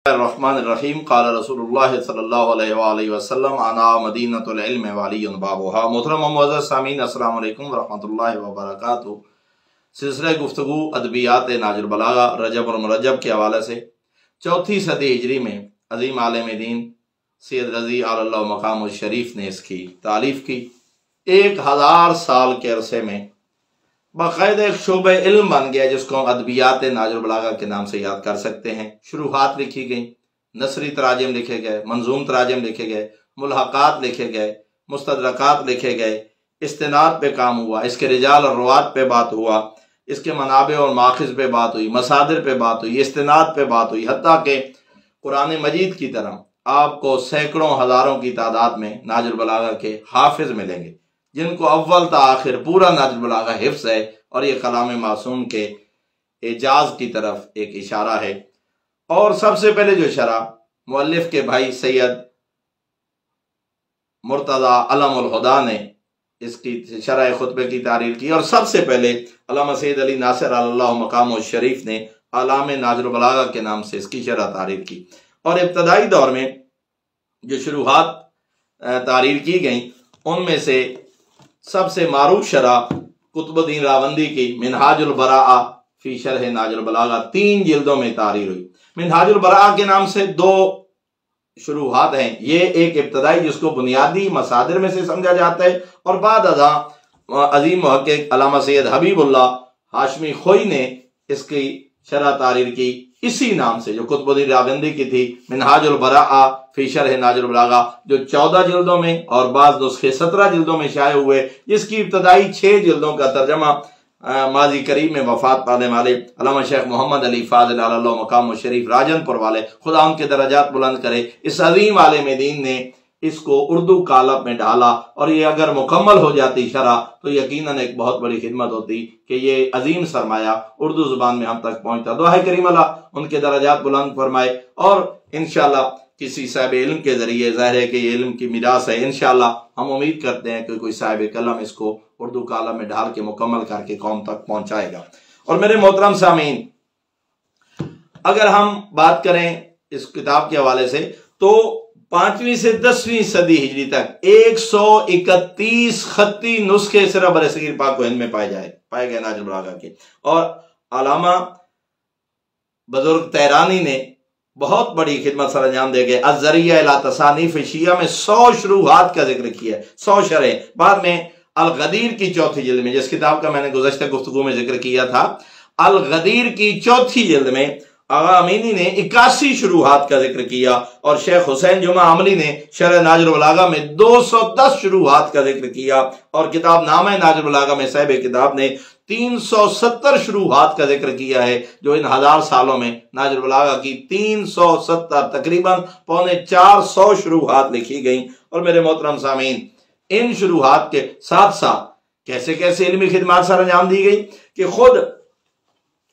الرحمن الرحیم قال رسول اللہ صلی اللہ علیہ وآلہ وسلم انا مدینۃ العلم وعلی بابھا۔ محترم و معزز سامعین، السلام علیکم ورحمۃ اللہ وبرکاتہ۔ سلسلہ گفتگو ادبیات ناج البلاغہ رجب اور مرجب کے حوالے سے 4 صدی ہجری میں عظیم عالم دین سید رضی علی اللہ مقام الشریف نے اس کی تالیف کی۔ 1000 سال کے عرصے میں باقاعدہ ایک شعبہ علم بن گیا جس کو ہم ادبیات ناج البلاغہ کے نام سے یاد کر سکتے ہیں۔ شروحات لکھی گئیں، نثری تراجم لکھے گئے، منظوم تراجم لکھے گئے، ملحقات لکھے گئے، مستدرکات لکھے گئے، استناد پہ کام ہوا، اس کے رجال اور روات پہ بات ہوا، اس کے منابع اور ماخذ پہ بات ہوئی، مصادر پہ بات ہوئی، استناد پہ بات ہوئی، حتیٰ کہ قرآن مجید کی طرح آپ کو سینکڑوں ہزاروں کی تعداد میں ناج البلاغہ کے حافظ ملیں گے جن کو اول تا آخر پورا ناج البلاغہ حفظ ہے، اور یہ کلام معصوم کے اعجاز کی طرف ایک اشارہ ہے۔ اور سب سے پہلے جو شرح مؤلف کے بھائی سید مرتضی علم الہدا نے اس کی شرح خطبے کی تحریر کی، اور سب سے پہلے علامہ سید علی ناصر علی اللہ مقام الشریف نے اعلام ناج البلاغہ کے نام سے اس کی شرح تحریر کی۔ اور ابتدائی دور میں جو شروحات تحریر کی گئیں ان میں سے سب سے معروف شرح قطب الدین راوندی کی منہاج البراءہ فی شرح ناج البلاغہ 3 جلدوں میں تحریر ہوئی۔ منہاج البراءہ کے نام سے 2 شروحات ہیں، یہ ایک ابتدائی جس کو بنیادی مصادر میں سے سمجھا جاتا ہے، اور بعد ازاں عظیم محقق علامہ سید حبیب اللہ ہاشمی خوئی نے اس کی شرح تحریر کی اسی نام سے جو قطب الدین راوندی کی تھی، منہاج البراءہ فی شرح ناج البلاغہ، جو 14 جلدوں میں اور بعض نسخے 17 جلدوں میں شائع ہوئے، جس کی ابتدائی 6 جلدوں کا ترجمہ ماضی قریب میں وفات پانے والے علامہ شیخ محمد علی فاضل علی اللہ مقام الشریف راجن پور والے، خدا ان کے درجات بلند کرے، اس عظیم عالم دین نے اس کو اردو قالب میں ڈالا، اور یہ اگر مکمل ہو جاتی شرح تو یقیناً ایک بہت بڑی خدمت ہوتی کہ یہ عظیم سرمایہ اردو زبان میں ہم تک پہنچتا۔ دعا ہے کریم اللہ ان کے درجات بلند فرمائے، اور انشاءاللہ کسی صاحب علم کے ذریعے، ظاہر ہے کہ یہ علم کی میراث ہے، انشاءاللہ ہم امید کرتے ہیں کہ کوئی صاحب قلم اس کو اردو قالب میں ڈال کے مکمل کر کے قوم تک پہنچائے گا۔ اور میرے محترم سامعین، اگر ہم بات کریں اس کتاب کے حوالے سے تو 5ویں سے 10ویں صدی ہجری تک 131 خطی نسخے صرف برصغیر پاک و ہند میں پائے گئے ناج البلاغہ کے، اور علامہ بزرگ تہرانی نے بہت بڑی خدمت سر انجام دے گئے۔ الذریعہ الی تصانیف شیعہ میں 100 شروحات کا ذکر کیا ہے، 100 شرح۔ بعد میں الغدیر کی 4تھی جلد میں، جس کتاب کا میں نے گزشتہ گفتگو میں ذکر کیا تھا، الغدیر کی 4تھی جلد میں آغا امینی نے 81 شروحات کا ذکر کیا، اور شیخ حسین جمعہ عملی نے شرح ناج البلاغہ میں 210 شروحات کا ذکر کیا، اور کتاب نامہ ناج البلاغہ میں صاحب کتاب نے 370 شروحات کا ذکر کیا ہے، جو ان 1000 سالوں میں ناج البلاغہ کی 370 تقریباً 450 شروحات لکھی گئیں۔ اور میرے محترم سامعین، ان شروحات کے ساتھ ساتھ کیسے کیسے علمی خدمات سر انجام دی گئی کہ خود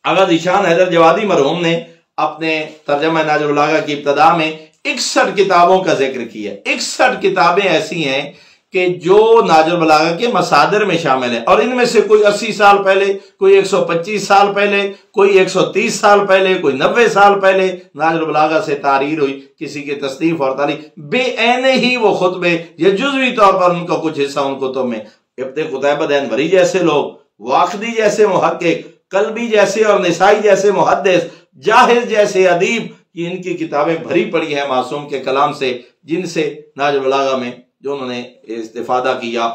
آغا ذیشان حیدر جوادی مرحوم نے اپنے ترجمہ ناج البلاغہ کی ابتدا میں 61 کتابوں کا ذکر کیا۔ 61 کتابیں ایسی ہیں کہ جو ناج البلاغہ کے مصادر میں شامل ہیں، اور ان میں سے کوئی 80 سال پہلے، کوئی 125 سال پہلے، کوئی 130 سال پہلے، کوئی 90 سال پہلے ناج البلاغہ سے تحریر ہوئی، کسی کے تصنیف اور تعلیف بے عین ہی وہ خطبے یا جزوی طور پر ان کا کچھ حصہ ان کتب میں۔ ابن قتیبہ دینوری جیسے لوگ، واقدی جیسے محقق، قلبی جیسے اور نسائی جیسے محدث، جاہز جیسے ادیب، یہ ان کی کتابیں بھری پڑی ہیں معصوم کے کلام سے، جن سے ناج البلاغہ میں جو انہوں نے استفادہ کیا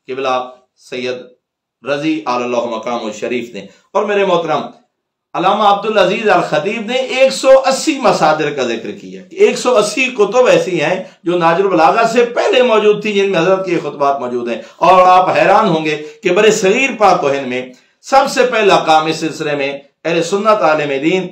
قبلہ سید رضی علی اللہ مقام الشریف نے۔ اور میرے محترم علامہ عبدالعزیز الخطیب نے 180 مصادر کا ذکر کیا، 180 کتب ایسی ہیں جو ناج البلاغہ سے پہلے موجود تھی جن میں حضرت کے خطبات موجود ہیں۔ اور آپ حیران ہوں گے کہ برصغیر پاک و ہند میں سب سے پہلا کام اس سلسلے میں اہل سنت عالم دین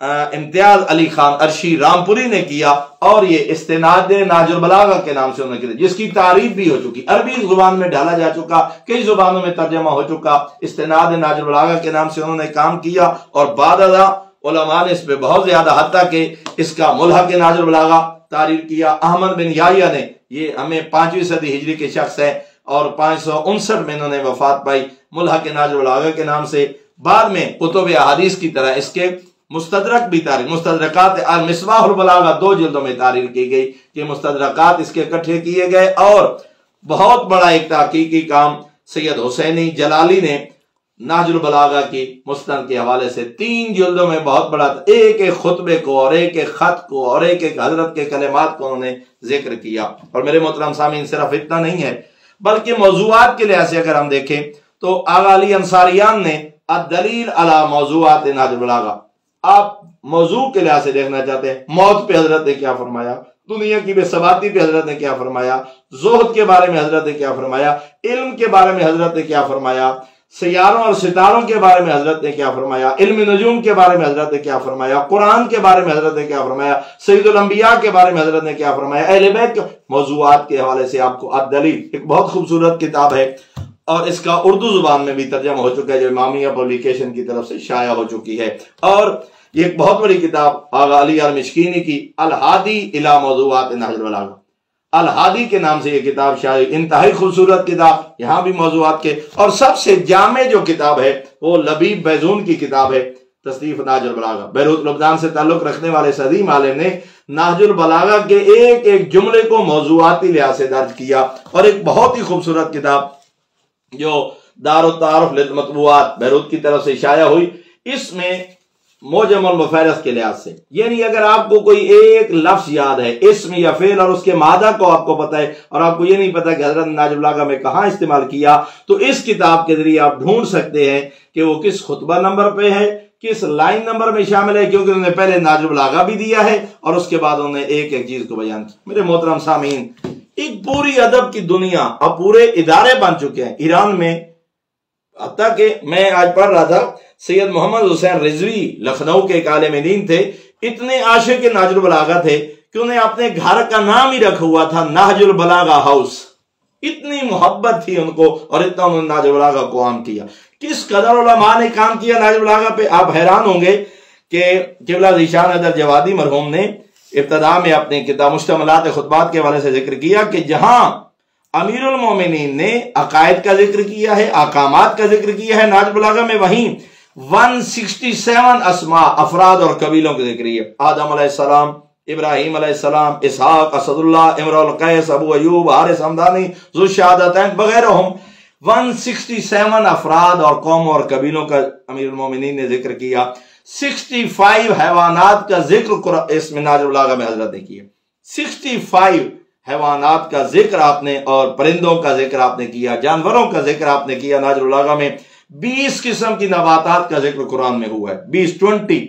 امتیاز علی خان عرشی رامپوری نے کیا، اور یہ استناد ناج البلاغہ کے نام سے انہوں نے کیا، جس کی تعریف بھی ہو چکی، عربی زبان میں ڈالا جا چکا، کئی زبانوں میں ترجمہ ہو چکا۔ استناد ناج البلاغہ کے نام سے انہوں نے کام کیا، اور بعد ازاں علماء نے اس پہ بہت زیادہ، حتیٰ کہ اس کا ملحق ناج البلاغہ تحریر کیا۔ احمد بن یحییٰ نے، یہ ہمیں 5ویں صدی ہجری کے شخص ہیں، اور 559 میں انہوں نے وفات پائی، ملحق ناج البلاغہ کے نام سے۔ بعد میں کتب احادیث کی طرح اس کے مستدرک بھی تحریر، مستدرکات المصباح البلاغہ 2 جلدوں میں تحریر کی گئی کہ مستدرکات اس کے اکٹھے کیے گئے، اور بہت بڑا ایک تحقیقی کام سید حسینی جلالی نے نہج البلاغہ کی مستند کے حوالے سے 3 جلدوں میں بہت بڑا ایک ایک خطبے کو اور ایک ایک خط کو اور ایک ایک حضرت کے کلمات کو انہوں نے ذکر کیا۔ اور میرے محترم سامعین، صرف اتنا نہیں ہے بلکہ موضوعات کے لحاظ سے اگر ہم دیکھیں تو آغا علی انصاریان نے الدلیل علی موضوعات نہج البلاغہ، آپ موضوع کے لحاظ سے دیکھنا چاہتے ہیں، موت پہ حضرت نے کیا فرمایا، دنیا کی بے ثباتی پہ حضرت نے کیا فرمایا، زہد کے بارے میں حضرت نے کیا فرمایا، علم کے بارے میں حضرت نے کیا فرمایا، سیاروں اور ستاروں کے بارے میں حضرت نے کیا فرمایا، علم نجوم کے بارے میں حضرت نے کیا فرمایا، قرآن کے بارے میں حضرت نے کیا فرمایا، سید الانبیاء کے بارے میں حضرت نے کیا فرمایا، اہل بیت کے موضوعات کے حوالے سے آپ کو الدلیل ایک بہت خوبصورت کتاب ہے، اور اس کا اردو زبان میں بھی ترجمہ ہو چکا ہے جو امامیہ پبلیکیشن کی طرف سے شائع ہو چکی ہے، اور یہ ایک بہت بڑی کتاب آغا علی المشکینی کی الہادی الی موضوعات نہج البلاغہ، الہادی کے نام سے یہ کتاب شائع، انتہائی خوبصورت کتاب، یہاں بھی موضوعات کے، اور سب سے جامع جو کتاب ہے وہ لبیب بیزون کی کتاب ہے تصنیف نہج البلاغہ۔ بیروت لبنان سے تعلق رکھنے والے اس عظیم عالم نے نہج البلاغہ کے ایک ایک جملے کو موضوعاتی لحاظ سے درج کیا، اور ایک بہت ہی خوبصورت کتاب جو دار التعارف للمطبوعات بیروت کی طرف سے شائع ہوئی، اس میں موجم المفارق کے لحاظ سے، یعنی اگر آپ کو کوئی ایک لفظ یاد ہے اسم یا فعل اور اس کے مادہ کو آپ کو پتا ہے اور آپ کو یہ نہیں پتا کہ حضرت نہج البلاغہ میں کہاں استعمال کیا، تو اس کتاب کے ذریعے آپ ڈھونڈ سکتے ہیں کہ وہ کس خطبہ نمبر پہ ہے، کس لائن نمبر میں شامل ہے، کیونکہ انہوں نے پہلے نہج البلاغہ بھی دیا ہے اور اس کے بعد انہوں نے ایک ایک چیز کو بیان کیا۔ میرے محترم سامعین، ایک پوری ادب کی دنیا، اب پورے ادارے بن چکے ہیں ایران میں، حتیٰ کہ میں آج پڑھ رہا تھا سید محمد حسین رضوی لکھنؤ کے ایک عالم دین تھے، اتنے عاشق نہج البلاغہ تھے کہ انہیں اپنے گھر کا نام ہی رکھا ہوا تھا نہج البلاغہ ہاؤس، اتنی محبت تھی ان کو اور اتنا انہوں نے نہج البلاغہ کو عام کیا۔ کس قدر علماء نے کام کیا نہج البلاغہ پہ، آپ حیران ہوں گے کہ قبلہ ذیشان حیدر جوادی مرحوم نے ابتدا میں اپنے کتاب مشتملات خطبات کے حوالے سے ذکر کیا کہ جہاں امیر المومنین نے عقائد کا ذکر کیا ہے، احکامات کا ذکر کیا ہے نہج البلاغہ میں، وہیں 167 اسماء، افراد اور قبیلوں کے ذکر ہے، آدم علیہ السلام، ابراہیم علیہ السلام، اسحاق، اسد اللہ، امرؤ القیس، ابو ایوب، حارث حمدانی، ذو الشہادتین وغیرہ، 167 افراد اور قوموں اور قبیلوں کا امیر المومنین نے ذکر کیا، 65 حیوانات کا ذکر اس میں نہج البلاغہ میں حضرت نے کیا، 65 حیوانات کا ذکر آپ نے اور پرندوں کا ذکر آپ نے کیا، جانوروں کا ذکر آپ نے کیا نہج البلاغہ میں، 20 قسم کی نباتات کا ذکر قرآن میں ہوا ہے، 20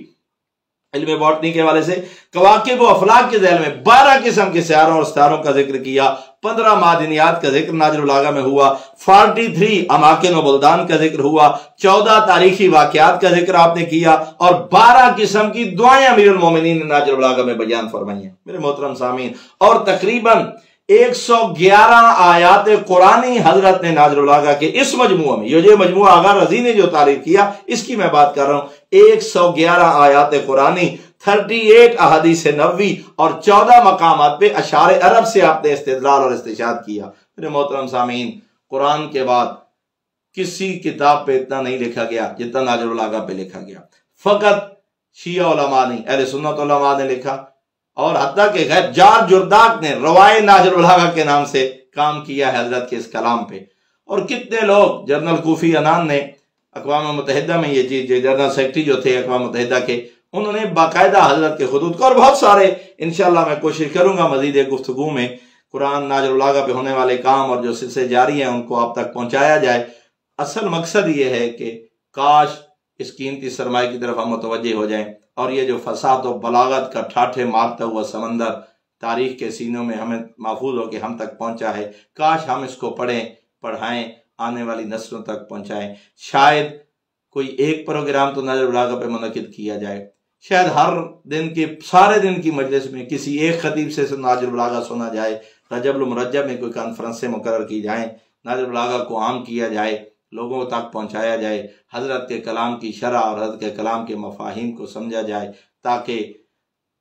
علم باٹنی کے حوالے سے، کواکب و افلاک کے ذیل میں 12 قسم کے سیاروں اور ستاروں کا ذکر کیا، 15 معدنیات کا ذکر نہج البلاغہ میں ہوا، 43 اماکن و بلدان کا ذکر ہوا، 14 تاریخی واقعات کا ذکر آپ نے کیا، اور 12 قسم کی دعائیں امیر المومنین نے نہج البلاغہ میں بیان فرمائی ہیں میرے محترم سامعین، اور تقریباً 111 آیات قرآنی حضرت نے نہج البلاغہ کے اس مجموعہ میں، یہ جو مجموعہ آغا رضی نے جو تعریف کیا اس کی میں بات کر رہا ہوں، 111 آیات قرآنی، 38 احادیث نبوی اور 14 مقامات پہ اشعار عرب سے آپ نے استدلال اور استشہاد کیا۔ میرے محترم سامعین، قرآن کے بعد کسی کتاب پہ اتنا نہیں لکھا گیا جتنا نہج البلاغہ پہ لکھا گیا، فقط شیعہ علماء نہیں، اہل سنت علماء نے لکھا، اور حتیٰ کہ غیر جار جرداق نے روائے نہج البلاغہ کے نام سے کام کیا ہے حضرت کے اس کلام پہ، اور کتنے لوگ، جنرل کوفی عنان نے اقوام متحدہ میں یہ چیز، جنرل سیکرٹری جو تھے اقوام متحدہ کے، انہوں نے باقاعدہ حضرت کے خطوط کو، اور بہت سارے انشاءاللہ میں کوشش کروں گا مزید ایک گفتگو میں قرآن نہج البلاغہ پہ ہونے والے کام اور جو سلسلے جاری ہیں ان کو آپ تک پہنچایا جائے۔ اصل مقصد یہ ہے کہ کاش اس قیمتی سرمایہ کی طرف ہم متوجہ ہو جائیں، اور یہ جو فساد و بلاغت کا ٹھاٹھے مارتا ہوا سمندر تاریخ کے سینوں میں ہمیں محفوظ ہو کے ہم تک پہنچا ہے، کاش ہم اس کو پڑھیں، پڑھائیں، آنے والی نسلوں تک پہنچائیں۔ شاید کوئی ایک پروگرام تو نہج البلاغہ پہ منعقد کیا جائے، شاید ہر دن کی، سارے دن کی مجلس میں کسی ایک خطیب سے نہج البلاغہ سنا جائے، رجب المرجب میں کوئی کانفرنسیں مقرر کی جائیں، نہج البلاغہ کو عام کیا جائے، لوگوں تک پہنچایا جائے، حضرت کے کلام کی شرح اور حضرت کے کلام کے مفاہیم کو سمجھا جائے، تاکہ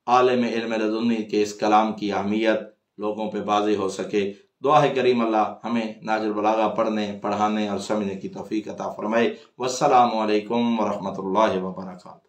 عالم علم لدنی کے اس کلام کی اہمیت لوگوں پہ واضح ہو سکے۔ دعا ہے کریم اللہ ہمیں نہج البلاغہ پڑھنے، پڑھانے اور سمجھنے کی توفیق عطا فرمائے۔ والسلام علیکم ورحمۃ اللہ وبرکاتہ۔